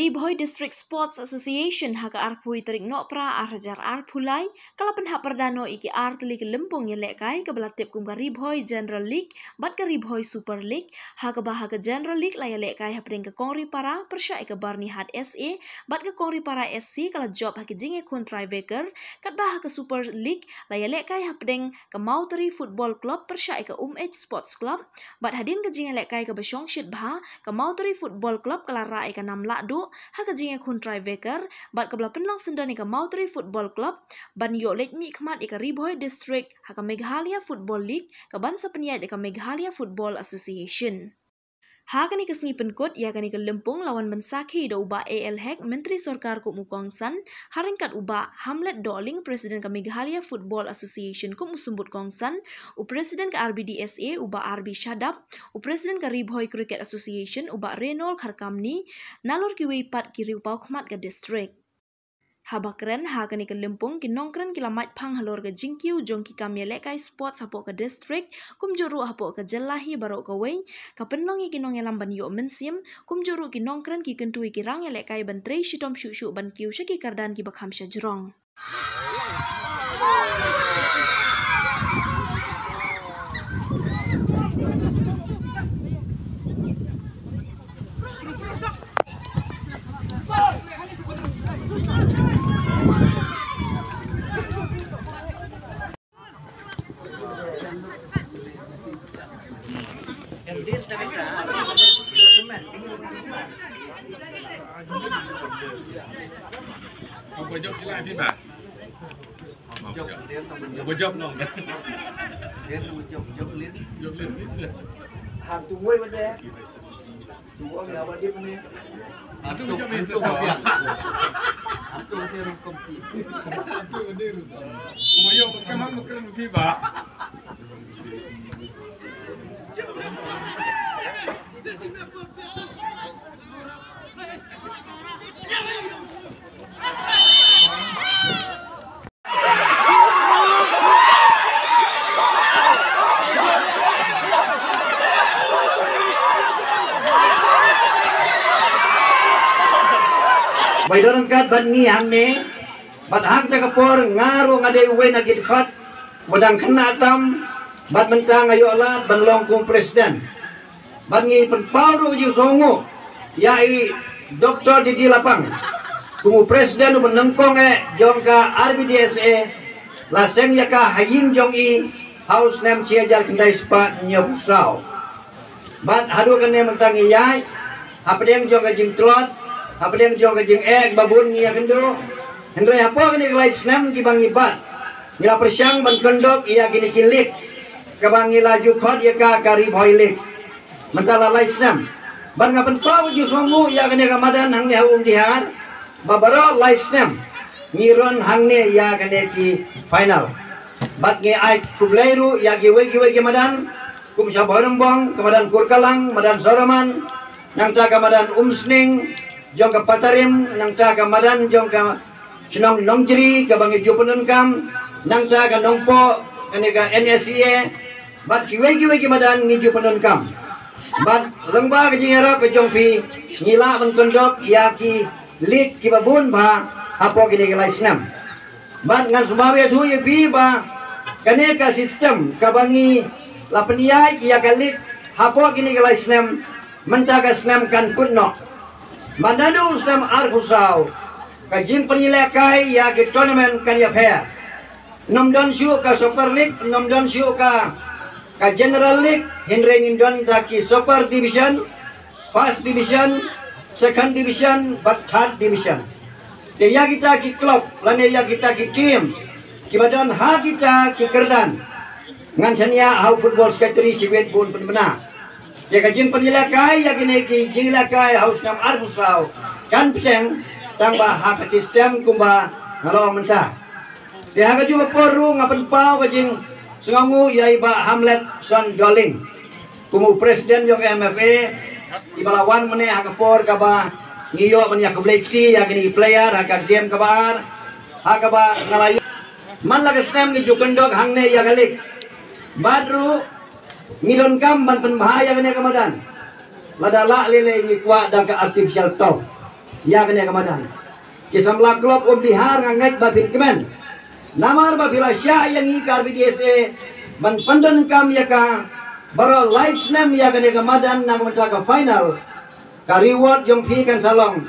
Riboy District Sports Association haka arpui terik nokpra arjar arpulai kalapan hak perdano iki arteli ke lempung yang lekai ke belatip kum ka Riboy General League bat ke Riboy Super League haka bah ke General League laya lekai hapring ke Kongri Para persya ke Barni Hat SA bat ke Kongri Para SC kala job hak jinge kun Tribeker kat bah ke Super League laya lekai hapring ke Mauteri Football Club persya ke Sports Club bat hadin ke jinge lekai ke Besyongshit bah ke Mauteri Football Club kala rai ke Nam Lakdu haka jinge kun Tribeker bat ke belah penlang sendani ke Mauteri Football Club ban yo lek mi khmat ke Riboy District haka Meghalaya Football League ke bansa peniat ke Meghalaya Football Association. Haka ni kesengi penkut ya kani ke lempung lawan mensaki da uba AL Hek Menteri Sorkar Kuk Mukongsan haringkat uba Hamlet Doling Presiden ke Meghalaya Football Association Kuk Musumbut Kongsan u Presiden ke RBDSA uba RB Shadab u Presiden ke Riboy Cricket Association uba Renol Kharkamni nalur ki weipat ki riupau khmat ke district. Habakren haka ni ke lempung ki nongkren ki lamat pang halor ke jingkiu jong ki kamya lekai sport sapo ke district kum juru hapo ke jelahi barok ke wei ka penlong ki nong elam ban yo mensim kum juru ki nongkren ki kentui ki rang lekai ban trei shitom shu ban kiu syaki kardan ki bakham syajrong. Ông job chứ lại biết bà. Ông job nong. Dia tu job lin. Job lên biết chưa? Hàng tu quay bên đây. Tu quay nhà bên đây ni. À tu job biết chưa? Tu dia orang komplit. Tu dia tu. Ông job makan biết bà. Bay dorang kat ban ni hang ni bat hang ta kapor ngaru ngade uwe na git khat modang kena tam bat mentang ayo alat ban long kum presiden ban ngi pen pauru ju songo yai doktor di lapang kumu presiden u menengkong jong ka RBDSA laseng ya ka haying jong i house nem ciajar kendai spa nyabusau bat hadu kan ne mentang yai apa yang jong ka jing trot apa yang jong ka jing babun ngia kendo hendrai apa kini kelai senam ki bang ibat ngila persyang ban kendok ia kini kilik ka bang ngila jukot ia ka Riboy League mentala lai senam ban ngapen pau ju songu ia kini ka madan hang ni haum dihar babaro lai senam ngiron hang ni ia kini ki final bat ngi ai kublairu ia ki wegi madan kum sabarembong kemadan kurkalang madan soroman nang ta ka madan umsning jong ka patarim nang ta ka madan jong ka sinong nongjri ka bangi jupunun kam nang ta ka nongpo kani ka NSCA bat kiwe ki madan ngi jupunun kam bat lengba ka jingero ka jong pi ngila ban kondok ya ki lik ki babun ba apo kini ka laisnam bat ngan sumawe thu ye pi ba kani ka sistem ka bangi lapnia ya ka lik apo kini ka laisnam menta ka snam kan kunno Mandanu senam arkusau ka jim penyilekai ya ke tournament kan ya pair nom don syu ka Super League nom don syu ka General League Henry Ngindon ki Super Division First Division Second Division but Third Division de ya kita ki club lane ya kita ki team ki badan ha kita ki kerdan ngan sania how football secretary siwet bun penbena ya kajim penyilakai ya kini ki jingilakai haus nam arbusau kan peceng tambah hak sistem kumba ngalo menca dia hak juga poru ngapen pau kajing sengangu ya iba Hamlet Son Doling kumu presiden jong MFA ibalawan mene hak por kaba ngiyo menya keblekti ya kini player hak game kabar hak kaba ngalayu man laga stem ngi jukendok hangne ya galik badru ngidon kam ban penbahaya kene kamadan ladala lele ni kuat dan ke artificial top ya kene kamadan kisamla klub bihar ngangai babin kemen namar babila sya yang ikar BDSA ban pandan kam ya ka baro live slam ya kene kamadan nang mencaga final ka reward jong pi kan salong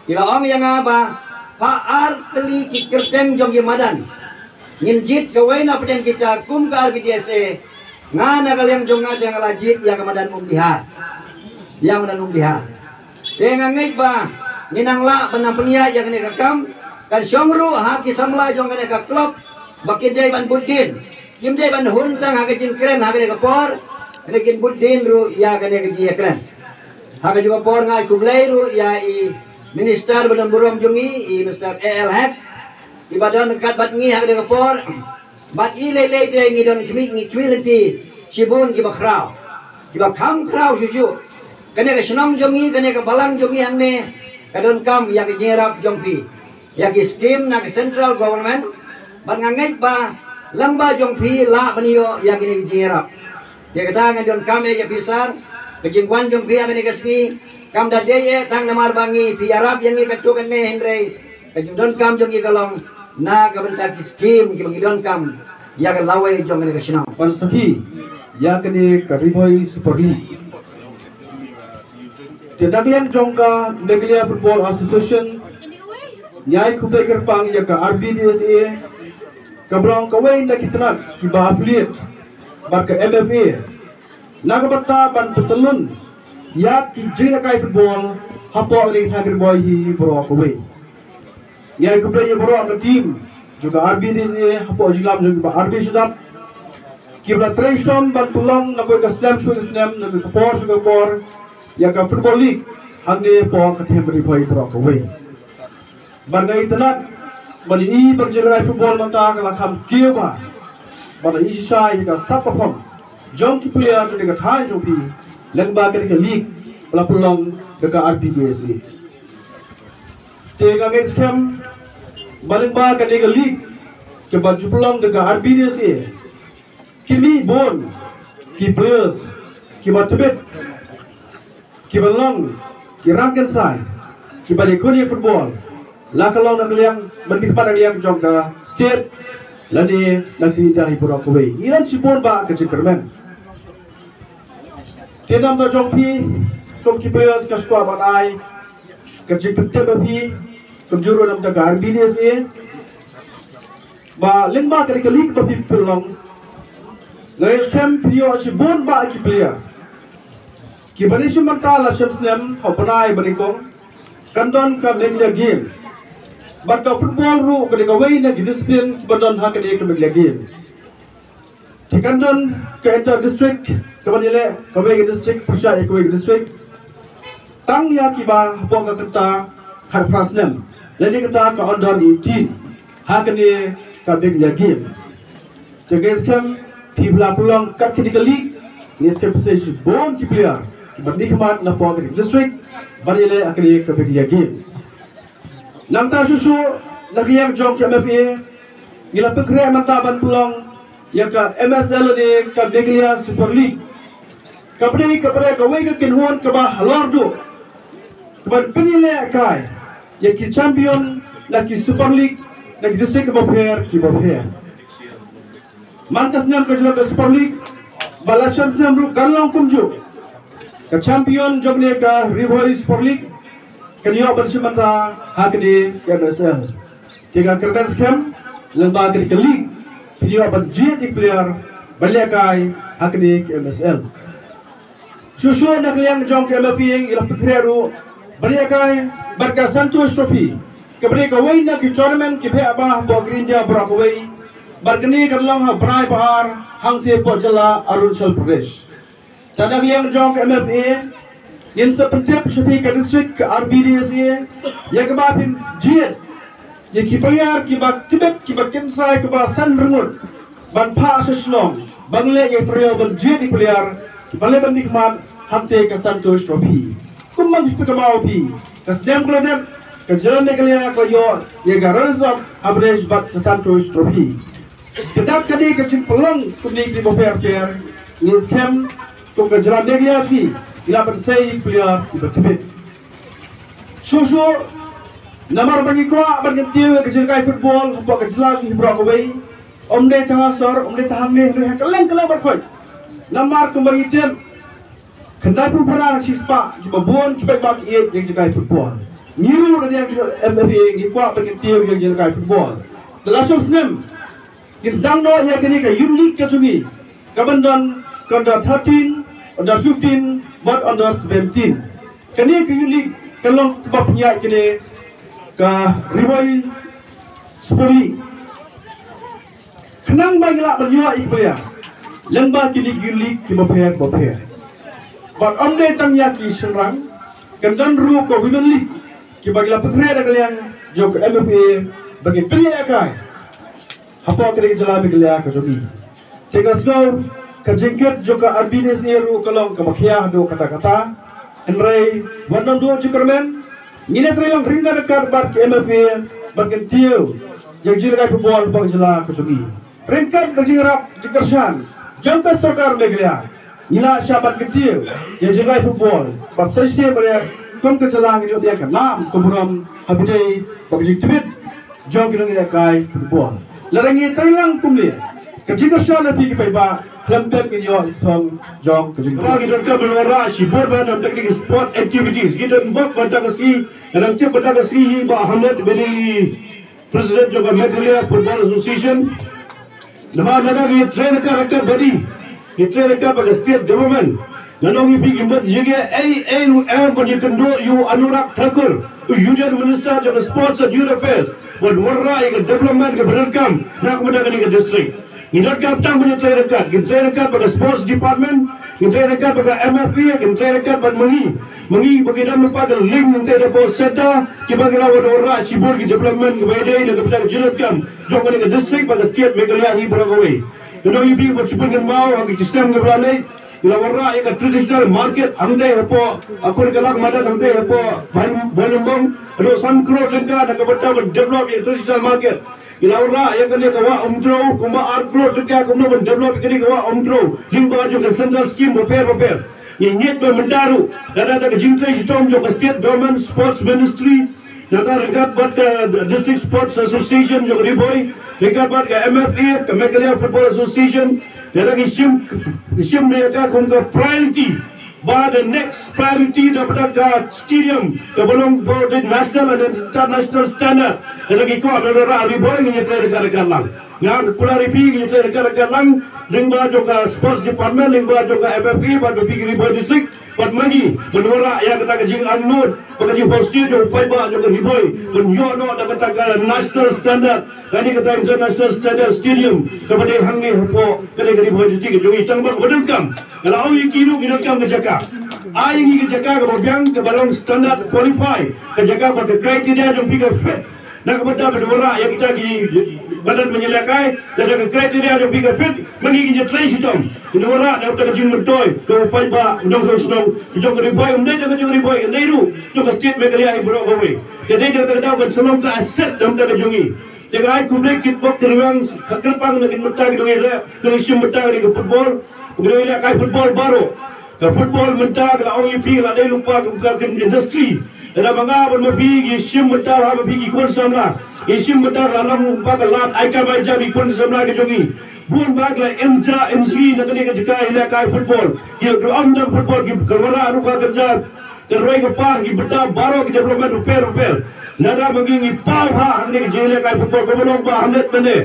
ila ong yang aba paar teli kikerteng jong madan nginjit kawaina peden kita kum ka BDSA ngana kalian jong ngajang lajit ya kamadan bihar yang menanung bihar dengan ngai ba ninangla penampunia yang kene kakam kan syongru haki samla jong kene ka klub bakin jai ban budin kim jai ban huntang haki jin kren haki ka por kene kin budin ru ya kene ka ji kren haki juga por ngai kublai ru ya i minister badan burung jongi i minister AL Hek ibadan kat bat ngi haki ka por bat i le te ngi don ngi kwilenti sibun ki bakrau ki bakam krau juju kene ka senam jongi kene ka balang jongi hangne kadon kam ya ki jerap jongpi ya ki scheme na central government ban ngangai ba lamba jongpi la banio ya ki jerap ya kata ngadon kam ya pisar ke jingwan jongpi ya ka ski kam da deye tang namar bangi pi arab yang ni petu kene henre ke jingdon kam jongi kalong na ka bentar ki scheme ki bangidon kam ya ka lawe jong kene ka senam pan sahi ya kene ka Ribhoi Super League Tendang jongka Meghalaya Football Association nyai kubai kerpang ya ka RBDSA kabrang kawai na kitnak kiba affiliate barka MFA nagabata ban petelun ya ki jina kai football hapo ring hagir boy hi bro kawai nyai kubai ya bro ang team juga RBDSA hapo jilam juga RB sedap kibla treshtom ban tulang na ka slam shul slam na ka por suga por ya ka football league hangne po kathem Ribhoi pro kawai barngai tanat bani i berjerai football mata kala kam kiwa bani i sai ka sapapom jong ki player ni ka thai jopi lengba ka league pala pulong ka RBDSA te ka games camp balengba ka league ke baju pulong ka RBDSA kimi bon ki players ki batbet ki balong ki ranken sai ki bani kunia football la kalong nak liang bernikmat liang jong ka state lani nanti dah hibur aku wei iran cipon ba ke cikermen tenam to jong pi kom ki players ka skwa ba ai ke cikte ba pi kom juro nam ta RBDSA ba lengba ke league ba pi pelong ngai sem prio cipon ba ki player ki bani sumanta la semsnem hopanai banikong kandon ka Meghalaya games Barka football ru kali kawai na discipline badon ha kali ke Meghalaya games tikandon ke enter district kabanile kawai ke district pusat kawai ke district tang ya kiba hapo ka kata har prasnem lani kata ka under 18 ha kali ka Meghalaya games jaga skam pibla pulang kat ke league ni skam position bon ki player bernikmat na po ke district banile akali ke Meghalaya games nang ta susu lagi jong ke MFA gila pekre mataban pulang ya ka MSL ni ka Meghalaya Super League kapre kawai ka kinhuan ka ba halordo ban penile kai ya ki champion lagi Super League lagi district ba fair ki ba fair mankas nyam ka jela Super League bala champion ru galong kumju ka champion jogne ka Ribhoi Super League kanyo bersemata hakni MSL tiga kerdan scam lemba ke league kanyo berjet player baliakai hakni MSL susu nak yang jong ke MFA ila pikreru baliakai barka Santosh Trophy kebre ka wai na ki tournament ki phe ba bo India Brockway barkani karlang ha brai bahar hangte pojala Arunachal Pradesh tadak yang jong ke MFA इन सब प्रत्येक सभी का district RBDSA या के बाद जीत ये की प्लेयर की बात तिब्बत की बात केंसाई की बात सन रंगुट बंपा अशलोंग बंगले के प्लेयर बन जीत की प्लेयर की बल्ले बंदिकमान हमते का संतोष ट्रॉफी कुम्मन जिस पे कमाओ भी कसदेम क्लोदेम का जर्म Meghalaya का यो ये गारंस ऑफ अवरेज बात का संतोष ट्रॉफी किताब कदी का चिंप लंग कुन्नी की बफेर प्लेयर ये स्कैम तो का जर्म Meghalaya भी ila bersai player di bertebet Susu namar bagi kuat bagi tiup kejelkai football hampa kejelas hibrak kawai. Omde tengah sor, omde tahan ni rehat keleng berkoi. Namar kembali tiup. Kendai pun pernah sispa cuma buan kita bagi yang jelkai football. Niru dari yang MFA yang kuat bagi tiup yang jelkai football. Telasum senem. Kisdang no yang kini ke unique kecungi. Kabandon under 13, under 15, but under 17. Kini ke unique kalau sebab punya kini ke ribuan sepuluh. Kenang bagilah berjuang ikbaya. Lembah kini unique kini berpihak. But onde tanya ki serang, kendan ru ko women league ki bagilah pekerja kalian jok MFA bagi pilih akai. Apa kira jalan bagi ke jogi. Tega slow kejengket juga arbines eru kalau kemakiah do kata-kata. Enrai wanang do cukermen. Ini terang ringga dekat bar ke MFA bagi tiu yang jilai pebol bagi jalan ke jogi. Ringkat kejirap jikersan. Jampas sarkar meglia. Nila syabat kecil yang jaga football. Pasal saya pada kom kejalang ini dia kan nam kemudian habis bagi tibet jom kita ni kai football. Larangi Thailand kumli. Ketika saya lebih ke peba lembek ini thong jom kejalang. Kalau kita ke berwara sibur pada teknik sport activities kita buat pada kasi dalam tiap pada kasi Pak Ahmad beri Presiden juga Meghalaya Football Association. Nama kita train kerja beri. Kita dekat pada state government. Nanong ipi gimbot jige AAUM pada kendo you Anurag Thakur, Union Minister of Sports and Youth Affairs. Wan warra ke development ke berkam nak kepada ke district. Kita kapten punya dekat, kita dekat pada sports department, kita dekat pada MFP, kita dekat pada mengi bagi dalam pada link nanti ada bos seta, kita bagi lawan warra sibur ke development ke bedai dan kepada jelaskan jom ke district pada state Meghalaya ni berawai. Kalau ibu bercuba dengan mau, kami sistem keberalai. Kalau orang yang traditional market, andai apa, aku kalau mana andai apa, balung, ada sangkro lengkap, nak kebetul develop yang traditional market. Kalau orang yang kena kawa umdro, kuma arkro lengkap, kuma develop kena kawa umdro, hingga juga central scheme berfair. Yang mendaru, dan ada kejingkai hitam juga state government sports ministry. Nada regat buat ke District Sports Association juga riboy, regat buat ke MFA, ke Meghalaya Football Association. Dan lagi sim mereka kumka priority, pada next priority dapat ke stadium, ke belum ke national dan international standard. Dan lagi kuat ada riboy ini regat lang. Yang pula ripi ini regat lang, lingba juga sports department, lingba juga MFA, pada pergi riboy district. Buat magi, menora yang kata kejing anut, kejing postir, jauh payba, jauh riboy, menyono ada kata national standard, kani kata international standard stadium, kepada hangi hapo, kena riboy district, jauh itang bang berdengkam. Kalau awak kinu berdengkam ke Jakarta, ayang ke Jakarta kemudian ke balong standard qualify, ke Jakarta pada kriteria jauh pikir fit. Nak kepada menora yang kita di badan menyelakai dan ada kriteria yang pikir fit, menginginnya trace hitam. Menora dapat kejing mentoy, ke payba, undang song, jauh riboy, jauh riboy, nairu, jauh state Meghalaya ibu away. Jadi dia terdapat selong ke aset dalam terjungi. Jika ay kublik kitbok teruang kerpang nak mentang dong ila, dong isim mentang di football, dong ila kai football baru. Ke football mentang kalau orang ipi ada lupa ke industri. Ada bangga bermapi isim mentang apa pergi kon samla. Isim mentang lalang lupa ke lat ai kai jam ikon samla ke jongi. Bukan bagla MC nak ni ke jika ila kai football. Dia kalau amdam football ki kerwara ruka kerja. Teroi ke par ki beta baru ki development repair. Nada mengingi pau ha ni ke jele kai football ko belum ba hamlet mene.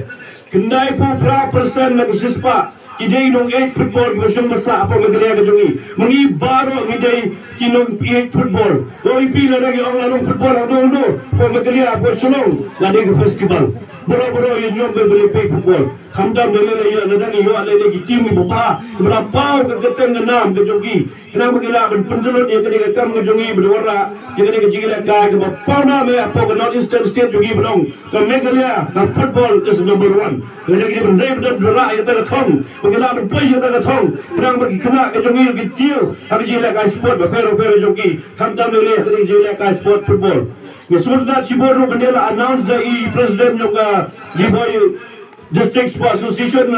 Kendai pu pra persen nak sispa. Idei nong 8 football ki besong masa apa Meghalaya ke jongi. Mengi baru idei ki nong 8 football. Doi pi lagi orang nong football ado po Meghalaya po sulong lagi ke festival. Boro-boro yang nyom beli pay football. Kamdam lele ya nadang yo ale lagi tim ibu pa. Berapa ke keteng enam ke jogi. Kenapa gila pendelot yang kena kam ke jogi berwarna. Yang kena jigila ka ke bapa na me apa ke North Eastern State jogi belong. Ke Meghalaya na football is number 1. Kena kita bendai benar benar yang tak thong. Mengira berpoi yang tak thong. Kenapa bagi kena ke jogi ke deal. Hari jigila ka sport berfero jogi. Kamdam lele kena jigila ka sport football. Kesultan Sibor bendela announce the president juga riboy District Sports Association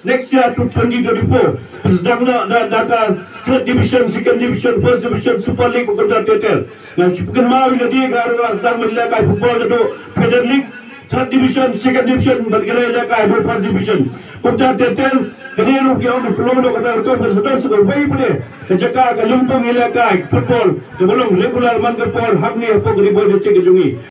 next year to 2024. Sedang data third division, second division, first division, Super League bukan titel. Nah, bukan mau jadi gara sedang melakukan football itu Federal League, third division, second division, bergerak melakukan first division. Bukan titel. Kini rugi orang pelong kata kau bersedang sebagai bayi pada kejaga kelumpung melakukan football. Sebelum regular mangkapol hak ni apa keribuan district jungi.